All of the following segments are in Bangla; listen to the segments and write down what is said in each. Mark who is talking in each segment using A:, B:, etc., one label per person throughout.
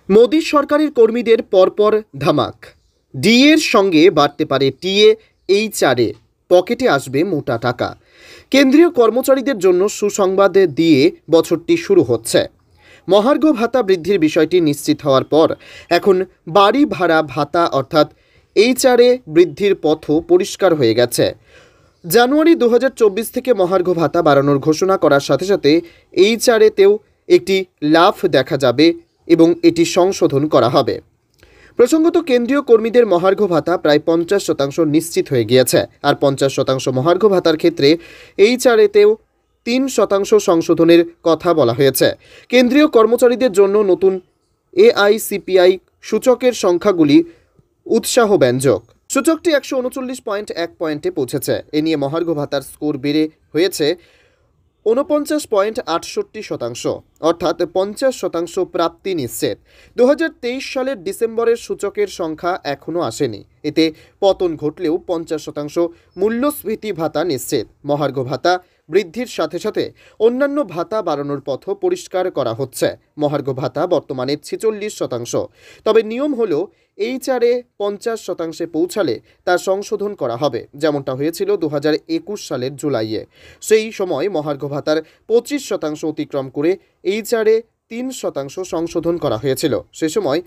A: মোদী সরকারের কর্মীদের পরপর ধামাক। ডিএর সঙ্গে বাড়তে পারে টিএ, এইচআরএ, পকেটে আসবে মোটা টাকা। কেন্দ্রীয় কর্মচারীদের জন্য সুসংবাদ দিয়ে বছরটি শুরু হচ্ছে। মহার্ঘ ভাতা বৃদ্ধির বিষয়টি নিশ্চিত হওয়ার পর এখন বাড়ি ভাড়া ভাতা অর্থাৎ এইচআরএ বৃদ্ধির পথও পরিষ্কার হয়ে গেছে। জানুয়ারি 2024 থেকে মহার্ঘ ভাতা বাড়ানোর ঘোষণা করার সাথে সাথে এইচআরএতেও একটি লাফ দেখা যাবে এবং এটি সংশোধন করা হবে। প্রসঙ্গত, কেন্দ্রীয় কর্মীদের মহার্ঘ ভাতা প্রায় 50% নিশ্চিত হয়ে গিয়েছে। আর 50% মহার্ঘ ভাতার ক্ষেত্রে এইচআরএতেও 3% সংশোধনের কথা বলা হয়েছে। কেন্দ্রীয় কর্মচারীদের জন্য নতুন এআইসিপিআই সূচকের সংখ্যাগুলি উৎসাহব্যঞ্জক। সূচকটি 139.1 পয়েন্টে পৌঁছেছে। এ নিয়ে মহার্ঘ ভাতার স্কোর বেড়ে হয়েছে 49.68%, অর্থাৎ 50% প্রাপ্তি নিশ্চিত। 2023 সালের ডিসেম্বরের সূচকের সংখ্যা এখনও আসেনি। এতে পতন ঘটলেও 50% মূল্যস্ফীতি ভাতা নিশ্চিত। মহার্ঘ ভাতা বৃদ্ধির সাথে সাথে অন্যান্য ভাতা বাড়ানোর পথও পরিষ্কার করা হচ্ছে। মহার্ঘ ভাতা বর্তমানে 46%, তবে নিয়ম হলো এইচআরএ 50% পৌঁছালে তা সংশোধন করা হবে, যেমনটা হয়েছিল 2021 সালের জুলাইয়ে। সেই সময় মহার্ঘ ভাতার 25% অতিক্রম করে এইচআরএ 3% সংশোধন করা হয়েছিল। সে সময়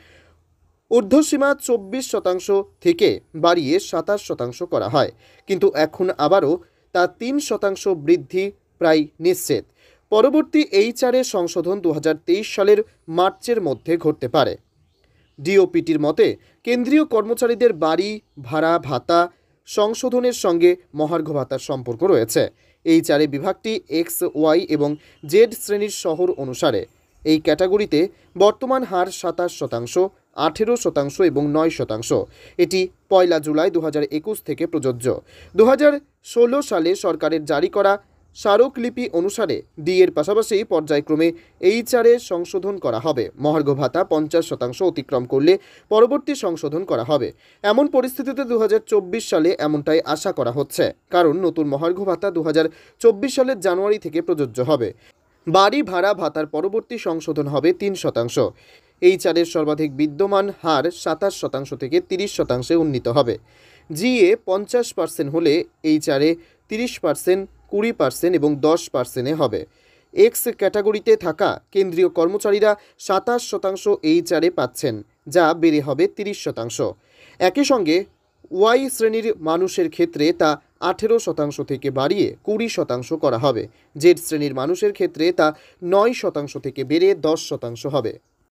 A: ঊর্ধ্বসীমা 24% থেকে বাড়িয়ে 27% করা হয়, কিন্তু এখন আবারও তা 3% বৃদ্ধি প্রায় নিশ্চিত। পরবর্তী এইচআরএ সংশোধন 2023 সালের মার্চের মধ্যে ঘটতে পারে। ডিওপিটির মতে, কেন্দ্রীয় কর্মচারীদের বাড়ি ভাড়া ভাতা সংশোধনের সঙ্গে মহার্ঘ ভাতার সম্পর্ক রয়েছে। এইচআরএ বিভাগটি এক্স, ওয়াই এবং জেড শ্রেণীর শহর অনুসারে। এই ক্যাটাগরিতে বর্তমান হার 27%, 18% এবং 9%। এটি 1 জুলাই 2021 থেকে প্রযোজ্য। 2016 সালে সরকারের জারি করা স্মারকলিপি অনুসারে ডি এর পাশাপাশি পর্যায়ক্রমে এইচআরএ সংশোধন করা হবে। মহার্ঘ ভাতা 50% অতিক্রম করলে পরবর্তী সংশোধন করা হবে। এমন পরিস্থিতিতে 2024 সালে এমনটাই আশা করা হচ্ছে, কারণ নতুন মহার্ঘ ভাতা 2024 সালের জানুয়ারি থেকে প্রযোজ্য হবে। বাড়ি ভাড়া ভাতার পরবর্তী সংশোধন হবে 3%। এইচআরএর সর্বাধিক বিদ্যমান হার 27% থেকে 30%-এ উন্নীত হবে। জিএ 50% হলে এইচআরএ 30%, 20% এবং 10%-এ হবে। এক্স ক্যাটাগরিতে থাকা কেন্দ্রীয় কর্মচারীরা 27% এইচআরএ পাচ্ছেন, যা বেড়ে হবে 30%। একই সঙ্গে ওয়াই শ্রেণীর মানুষের ক্ষেত্রে তা 18% থেকে বাড়িয়ে 20% করা হবে। জেড শ্রেণীর মানুষের ক্ষেত্রে তা 9% থেকে বেড়ে 10% হবে।